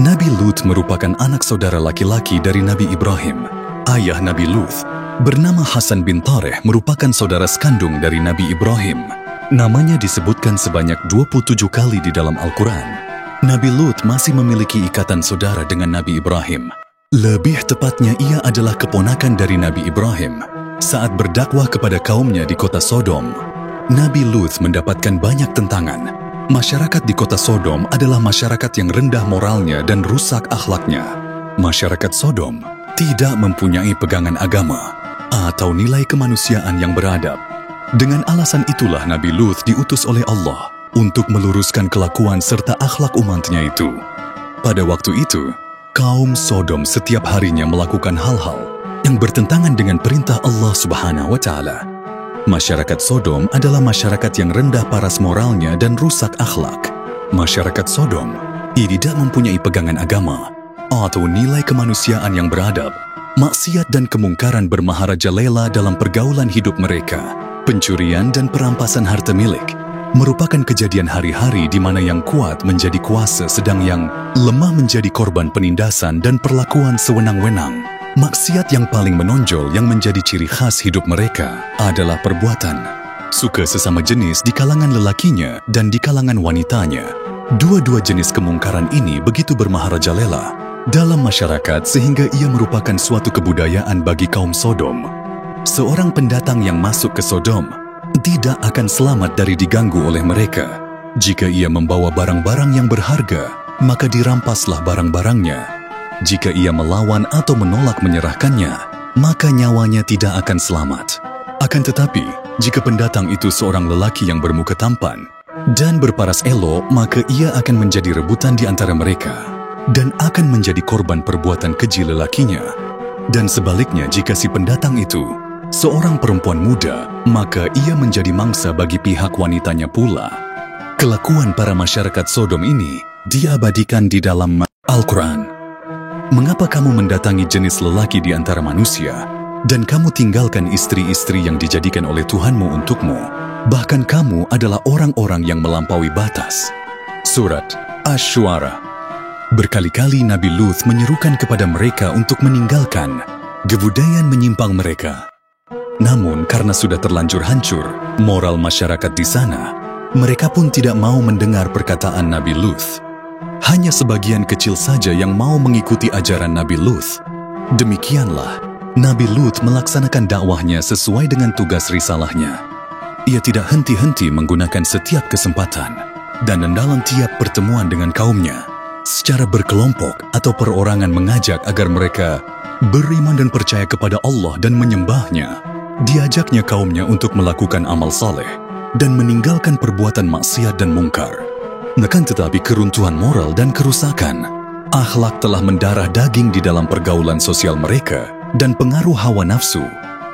Nabi Lut merupakan anak saudara laki-laki dari Nabi Ibrahim. Ayah Nabi Lut bernama Hasan bin Tareh merupakan saudara sekandung dari Nabi Ibrahim. Namanya disebutkan sebanyak 27 kali di dalam Al-Quran. Nabi Lut masih memiliki ikatan saudara dengan Nabi Ibrahim. Lebih tepatnya ia adalah keponakan dari Nabi Ibrahim. Saat berdakwah kepada kaumnya di kota Sodom, Nabi Lut mendapatkan banyak tentangan. Masyarakat di kota Sodom adalah masyarakat yang rendah moralnya dan rusak akhlaknya. Masyarakat Sodom tidak mempunyai pegangan agama atau nilai kemanusiaan yang beradab. Dengan alasan itulah Nabi Lut diutus oleh Allah untuk meluruskan kelakuan serta akhlak umatnya itu. Pada waktu itu, kaum Sodom setiap harinya melakukan hal-hal yang bertentangan dengan perintah Allah Subhanahu wa Ta'ala. Masyarakat Sodom adalah masyarakat yang rendah paras moralnya dan rusak akhlak. Masyarakat Sodom tidak mempunyai pegangan agama atau nilai kemanusiaan yang beradab. Maksiat dan kemungkaran bermaharajalela dalam pergaulan hidup mereka. Pencurian dan perampasan harta milik merupakan kejadian hari-hari di mana yang kuat menjadi kuasa sedang yang lemah menjadi korban penindasan dan perlakuan sewenang-wenang. Maksiat yang paling menonjol yang menjadi ciri khas hidup mereka adalah perbuatan suka sesama jenis di kalangan lelakinya dan di kalangan wanitanya. Dua-dua jenis kemungkaran ini begitu bermaharajalela dalam masyarakat sehingga ia merupakan suatu kebudayaan bagi kaum Sodom. Seorang pendatang yang masuk ke Sodom tidak akan selamat dari diganggu oleh mereka. Jika ia membawa barang-barang yang berharga, maka dirampaslah barang-barangnya. Jika ia melawan atau menolak menyerahkannya, maka nyawanya tidak akan selamat. Akan tetapi, jika pendatang itu seorang lelaki yang bermuka tampan dan berparas elok, maka ia akan menjadi rebutan di antara mereka dan akan menjadi korban perbuatan keji lelakinya. Dan sebaliknya, jika si pendatang itu seorang perempuan muda, maka ia menjadi mangsa bagi pihak wanitanya pula. Kelakuan para masyarakat Sodom ini diabadikan di dalam Al-Quran. Mengapa kamu mendatangi jenis lelaki di antara manusia, dan kamu tinggalkan istri-istri yang dijadikan oleh Tuhanmu untukmu? Bahkan kamu adalah orang-orang yang melampaui batas. Surat Asy-Syu'ara. Berkali-kali Nabi Lut menyerukan kepada mereka untuk meninggalkan kebudayaan menyimpang mereka. Namun karena sudah terlanjur hancur moral masyarakat di sana, mereka pun tidak mau mendengar perkataan Nabi Lut. Hanya sebagian kecil saja yang mau mengikuti ajaran Nabi Lut. Demikianlah, Nabi Lut melaksanakan dakwahnya sesuai dengan tugas risalahnya. Ia tidak henti-henti menggunakan setiap kesempatan dan dalam tiap pertemuan dengan kaumnya, secara berkelompok atau perorangan mengajak agar mereka beriman dan percaya kepada Allah dan menyembahnya. Diajaknya kaumnya untuk melakukan amal saleh dan meninggalkan perbuatan maksiat dan mungkar. Akan tetapi keruntuhan moral dan kerusakan akhlak telah mendarah daging di dalam pergaulan sosial mereka dan pengaruh hawa nafsu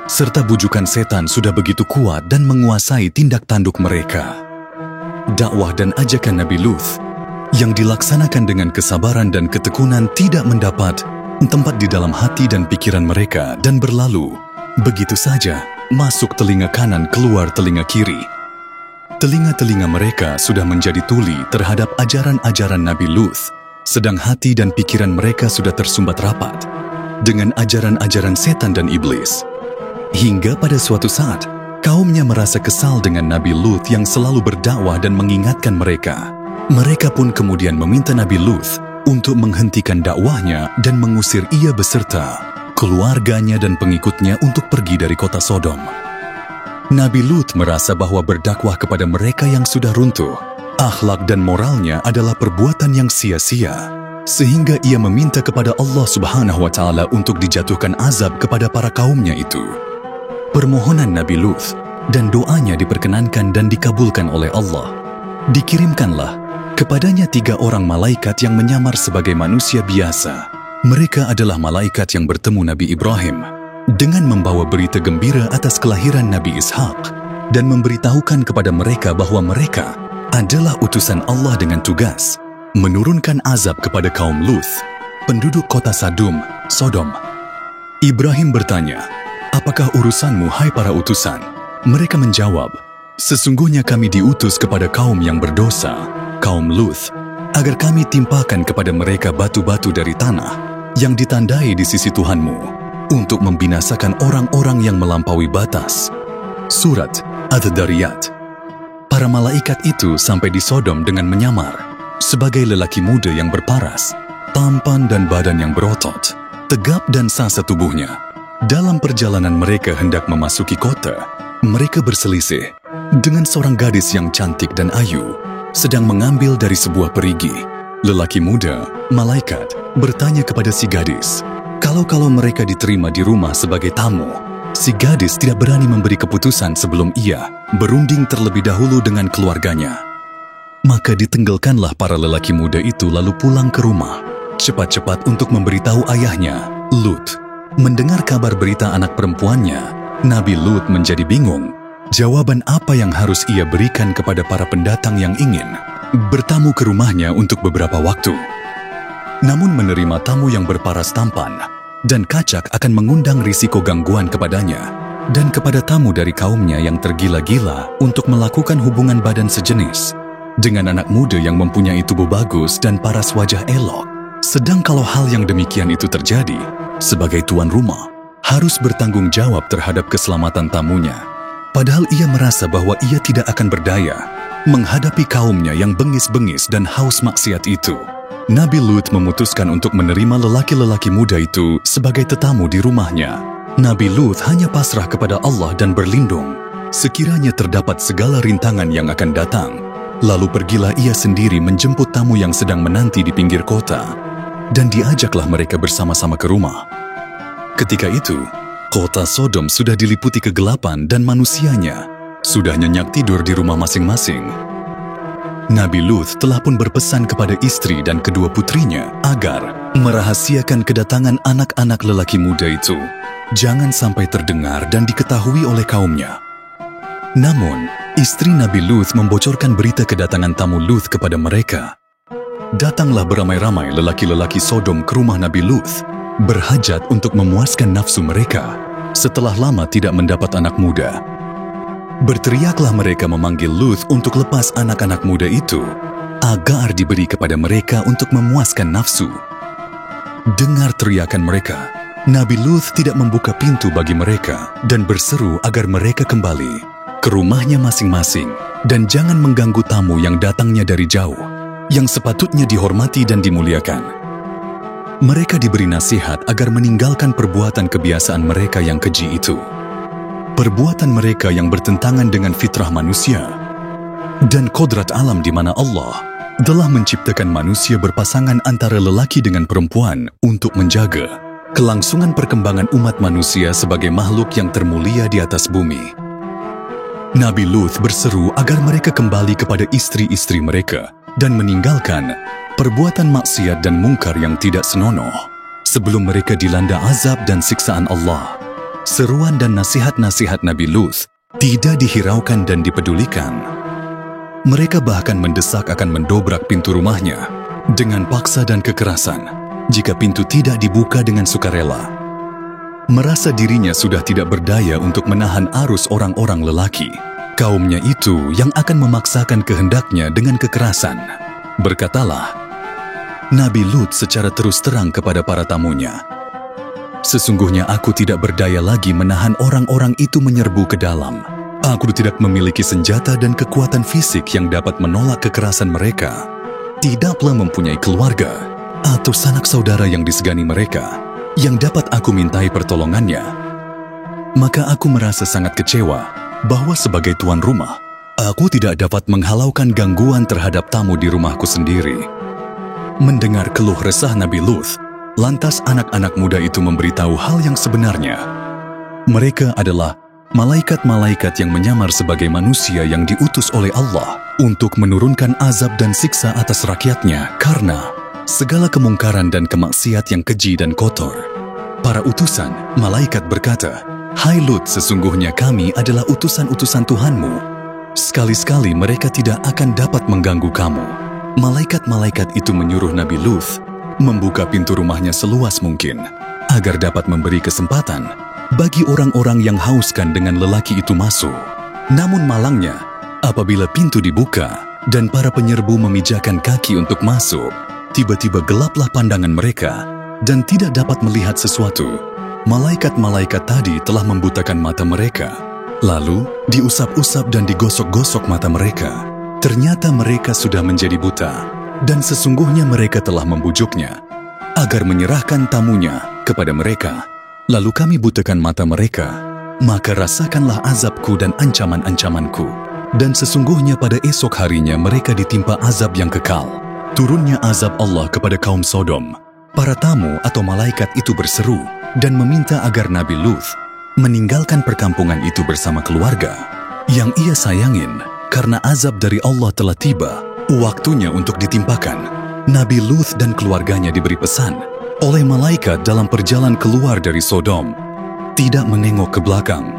serta bujukan setan sudah begitu kuat dan menguasai tindak tanduk mereka. Dakwah dan ajakan Nabi Lut yang dilaksanakan dengan kesabaran dan ketekunan tidak mendapat tempat di dalam hati dan pikiran mereka dan berlalu begitu saja masuk telinga kanan keluar telinga kiri. Telinga-telinga mereka sudah menjadi tuli terhadap ajaran-ajaran Nabi Lut, sedang hati dan pikiran mereka sudah tersumbat rapat dengan ajaran-ajaran setan dan iblis. Hingga pada suatu saat, kaumnya merasa kesal dengan Nabi Lut yang selalu berdakwah dan mengingatkan mereka. Mereka pun kemudian meminta Nabi Lut untuk menghentikan dakwahnya dan mengusir ia beserta keluarganya dan pengikutnya untuk pergi dari kota Sodom. Nabi Lut merasa bahwa berdakwah kepada mereka yang sudah runtuh, akhlak dan moralnya adalah perbuatan yang sia-sia, sehingga ia meminta kepada Allah Subhanahu wa Ta'ala untuk dijatuhkan azab kepada para kaumnya itu. Permohonan Nabi Lut dan doanya diperkenankan dan dikabulkan oleh Allah. Dikirimkanlah kepadanya 3 orang malaikat yang menyamar sebagai manusia biasa. Mereka adalah malaikat yang bertemu Nabi Ibrahim dengan membawa berita gembira atas kelahiran Nabi Ishak dan memberitahukan kepada mereka bahwa mereka adalah utusan Allah dengan tugas menurunkan azab kepada kaum Lut, penduduk kota Sodom. Ibrahim bertanya, "Apakah urusanmu, hai para utusan?" Mereka menjawab, "Sesungguhnya kami diutus kepada kaum yang berdosa, kaum Lut. agar kami timpakan kepada mereka batu-batu dari tanah yang ditandai di sisi Tuhanmu untuk membinasakan orang-orang yang melampaui batas. Surat Adz-Dzariyat. Para malaikat itu sampai di Sodom dengan menyamar sebagai lelaki muda yang berparas, tampan dan badan yang berotot, tegap dan sasa tubuhnya. Dalam perjalanan mereka hendak memasuki kota, mereka berselisih dengan seorang gadis yang cantik dan ayu, sedang mengambil dari sebuah perigi. Lelaki muda, malaikat, bertanya kepada si gadis, kalau mereka diterima di rumah sebagai tamu. Si gadis tidak berani memberi keputusan sebelum ia berunding terlebih dahulu dengan keluarganya. Maka ditenggelkanlah para lelaki muda itu lalu pulang ke rumah, cepat-cepat untuk memberitahu ayahnya, Lut. Mendengar kabar berita anak perempuannya, Nabi Lut menjadi bingung. Jawaban apa yang harus ia berikan kepada para pendatang yang ingin bertamu ke rumahnya untuk beberapa waktu. Namun menerima tamu yang berparas tampan dan kacak akan mengundang risiko gangguan kepadanya dan kepada tamu dari kaumnya yang tergila-gila untuk melakukan hubungan badan sejenis dengan anak muda yang mempunyai tubuh bagus dan paras wajah elok. Sedang kalau hal yang demikian itu terjadi, sebagai tuan rumah harus bertanggung jawab terhadap keselamatan tamunya. Padahal ia merasa bahwa ia tidak akan berdaya menghadapi kaumnya yang bengis-bengis dan haus maksiat itu. Nabi Lut memutuskan untuk menerima lelaki-lelaki muda itu sebagai tetamu di rumahnya. Nabi Lut hanya pasrah kepada Allah dan berlindung sekiranya terdapat segala rintangan yang akan datang. Lalu pergilah ia sendiri menjemput tamu yang sedang menanti di pinggir kota, dan diajaklah mereka bersama-sama ke rumah. Ketika itu, kota Sodom sudah diliputi kegelapan dan manusianya sudah nyenyak tidur di rumah masing-masing. Nabi Lut telah pun berpesan kepada istri dan kedua putrinya agar merahasiakan kedatangan anak-anak lelaki muda itu, jangan sampai terdengar dan diketahui oleh kaumnya. Namun, istri Nabi Lut membocorkan berita kedatangan tamu Lut kepada mereka. Datanglah beramai-ramai lelaki-lelaki Sodom ke rumah Nabi Lut, berhajat untuk memuaskan nafsu mereka setelah lama tidak mendapat anak muda. Berteriaklah mereka memanggil Lut untuk lepas anak-anak muda itu agar diberi kepada mereka untuk memuaskan nafsu. Dengar teriakan mereka, Nabi Lut tidak membuka pintu bagi mereka dan berseru agar mereka kembali ke rumahnya masing-masing dan jangan mengganggu tamu yang datangnya dari jauh, yang sepatutnya dihormati dan dimuliakan. Mereka diberi nasihat agar meninggalkan perbuatan kebiasaan mereka yang keji itu, perbuatan mereka yang bertentangan dengan fitrah manusia dan kodrat alam di mana Allah telah menciptakan manusia berpasangan antara lelaki dengan perempuan untuk menjaga kelangsungan perkembangan umat manusia sebagai makhluk yang termulia di atas bumi. Nabi Lut berseru agar mereka kembali kepada istri-istri mereka dan meninggalkan perbuatan maksiat dan mungkar yang tidak senonoh sebelum mereka dilanda azab dan siksaan Allah. Seruan dan nasihat-nasihat Nabi Lut tidak dihiraukan dan dipedulikan. Mereka bahkan mendesak akan mendobrak pintu rumahnya dengan paksa dan kekerasan jika pintu tidak dibuka dengan sukarela. Merasa dirinya sudah tidak berdaya untuk menahan arus orang-orang lelaki, kaumnya itu yang akan memaksakan kehendaknya dengan kekerasan. Berkatalah Nabi Lut secara terus terang kepada para tamunya, "Sesungguhnya aku tidak berdaya lagi menahan orang-orang itu menyerbu ke dalam. Aku tidak memiliki senjata dan kekuatan fisik yang dapat menolak kekerasan mereka. Tidak pula mempunyai keluarga atau sanak saudara yang disegani mereka yang dapat aku mintai pertolongannya. Maka aku merasa sangat kecewa bahwa sebagai tuan rumah, aku tidak dapat menghalaukan gangguan terhadap tamu di rumahku sendiri." Mendengar keluh resah Nabi Lut, lantas anak-anak muda itu memberitahu hal yang sebenarnya. Mereka adalah malaikat-malaikat yang menyamar sebagai manusia yang diutus oleh Allah untuk menurunkan azab dan siksa atas rakyatnya karena segala kemungkaran dan kemaksiat yang keji dan kotor. Para utusan, malaikat berkata, "Hai Lut, sesungguhnya kami adalah utusan-utusan Tuhanmu. Sekali-sekali mereka tidak akan dapat mengganggu kamu." Malaikat-malaikat itu menyuruh Nabi Lut membuka pintu rumahnya seluas mungkin agar dapat memberi kesempatan bagi orang-orang yang hauskan dengan lelaki itu masuk. Namun malangnya, apabila pintu dibuka, dan para penyerbu memijakan kaki untuk masuk. Tiba-tiba gelaplah pandangan mereka dan tidak dapat melihat sesuatu. Malaikat-malaikat tadi telah membutakan mata mereka. Lalu diusap-usap dan digosok-gosok mata mereka. Ternyata mereka sudah menjadi buta, dan sesungguhnya mereka telah membujuknya agar menyerahkan tamunya kepada mereka. Lalu kami butakan mata mereka, maka rasakanlah azabku dan ancaman-ancamanku. Dan sesungguhnya pada esok harinya mereka ditimpa azab yang kekal. Turunnya azab Allah kepada kaum Sodom. Para tamu atau malaikat itu berseru dan meminta agar Nabi Luth meninggalkan perkampungan itu bersama keluarga yang ia sayangin, karena azab dari Allah telah tiba, waktunya untuk ditimpakan. Nabi Luth dan keluarganya diberi pesan oleh malaikat dalam perjalanan keluar dari Sodom, tidak menengok ke belakang.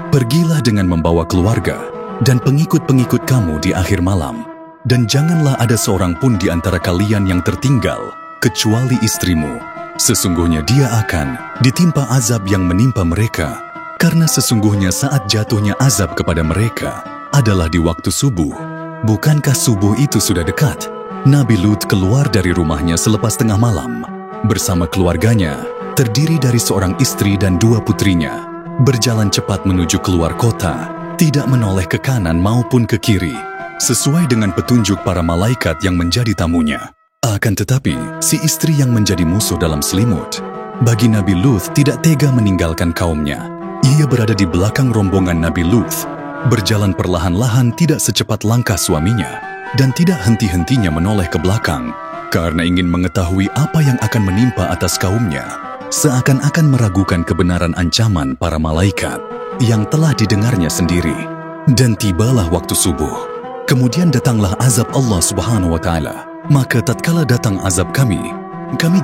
Pergilah dengan membawa keluarga dan pengikut-pengikut kamu di akhir malam, dan janganlah ada seorang pun di antara kalian yang tertinggal, kecuali istrimu. Sesungguhnya dia akan ditimpa azab yang menimpa mereka, karena sesungguhnya saat jatuhnya azab kepada mereka adalah di waktu subuh. Bukankah subuh itu sudah dekat? Nabi Lut keluar dari rumahnya selepas tengah malam bersama keluarganya, terdiri dari seorang istri dan 2 putrinya. Berjalan cepat menuju keluar kota, tidak menoleh ke kanan maupun ke kiri, sesuai dengan petunjuk para malaikat yang menjadi tamunya. Akan tetapi, si istri yang menjadi musuh dalam selimut. Bagi Nabi Luth tidak tega meninggalkan kaumnya. Ia berada di belakang rombongan Nabi Luth, berjalan perlahan-lahan tidak secepat langkah suaminya, dan tidak henti-hentinya menoleh ke belakang, karena ingin mengetahui apa yang akan menimpa atas kaumnya, seakan-akan meragukan kebenaran ancaman para malaikat yang telah didengarnya sendiri. Dan tibalah waktu subuh. Kemudian datanglah azab Allah Subhanahu wa Ta'ala. Maka tatkala datang azab kami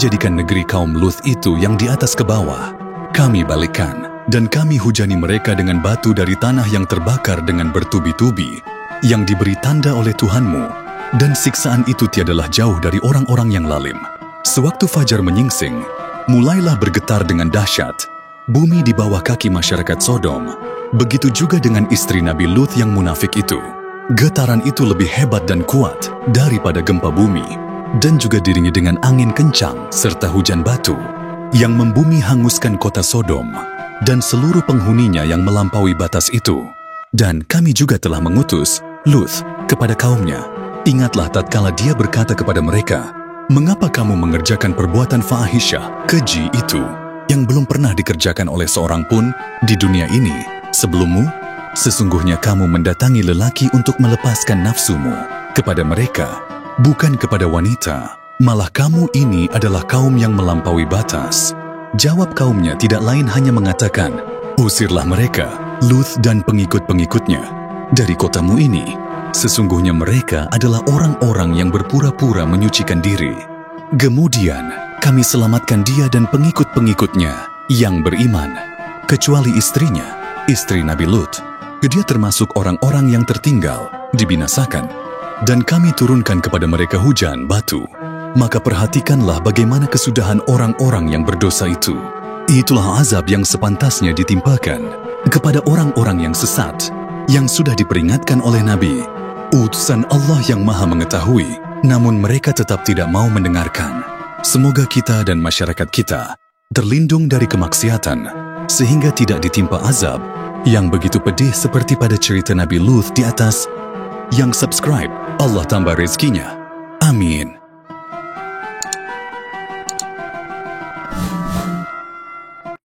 jadikan negeri kaum Luth itu yang di atas ke bawah. Kami balikkan, dan kami hujani mereka dengan batu dari tanah yang terbakar dengan bertubi-tubi, yang diberi tanda oleh Tuhanmu, dan siksaan itu tiadalah jauh dari orang-orang yang lalim. Sewaktu fajar menyingsing, mulailah bergetar dengan dahsyat bumi di bawah kaki masyarakat Sodom. Begitu juga dengan istri Nabi Luth yang munafik itu. Getaran itu lebih hebat dan kuat daripada gempa bumi, dan juga diiringi dengan angin kencang serta hujan batu yang membumi hanguskan kota Sodom dan seluruh penghuninya yang melampaui batas itu. Dan kami juga telah mengutus Luth kepada kaumnya. Ingatlah tatkala dia berkata kepada mereka, "Mengapa kamu mengerjakan perbuatan fahisyah, keji itu, yang belum pernah dikerjakan oleh seorang pun di dunia ini sebelummu? Sesungguhnya kamu mendatangi lelaki untuk melepaskan nafsumu kepada mereka, bukan kepada wanita. Malah kamu ini adalah kaum yang melampaui batas." Jawab kaumnya tidak lain hanya mengatakan, "Usirlah mereka, Luth dan pengikut-pengikutnya, dari kotamu ini. Sesungguhnya mereka adalah orang-orang yang berpura-pura menyucikan diri." Kemudian kami selamatkan dia dan pengikut-pengikutnya yang beriman, kecuali istrinya, istri Nabi Lut. Dia termasuk orang-orang yang tertinggal, dibinasakan, dan kami turunkan kepada mereka hujan batu. Maka perhatikanlah bagaimana kesudahan orang-orang yang berdosa itu. Itulah azab yang sepantasnya ditimpakan kepada orang-orang yang sesat, yang sudah diperingatkan oleh Nabi, utusan Allah yang Maha Mengetahui, namun mereka tetap tidak mau mendengarkan. Semoga kita dan masyarakat kita terlindung dari kemaksiatan, sehingga tidak ditimpa azab yang begitu pedih seperti pada cerita Nabi Luth di atas. Yang subscribe, Allah tambah rezekinya. Amin.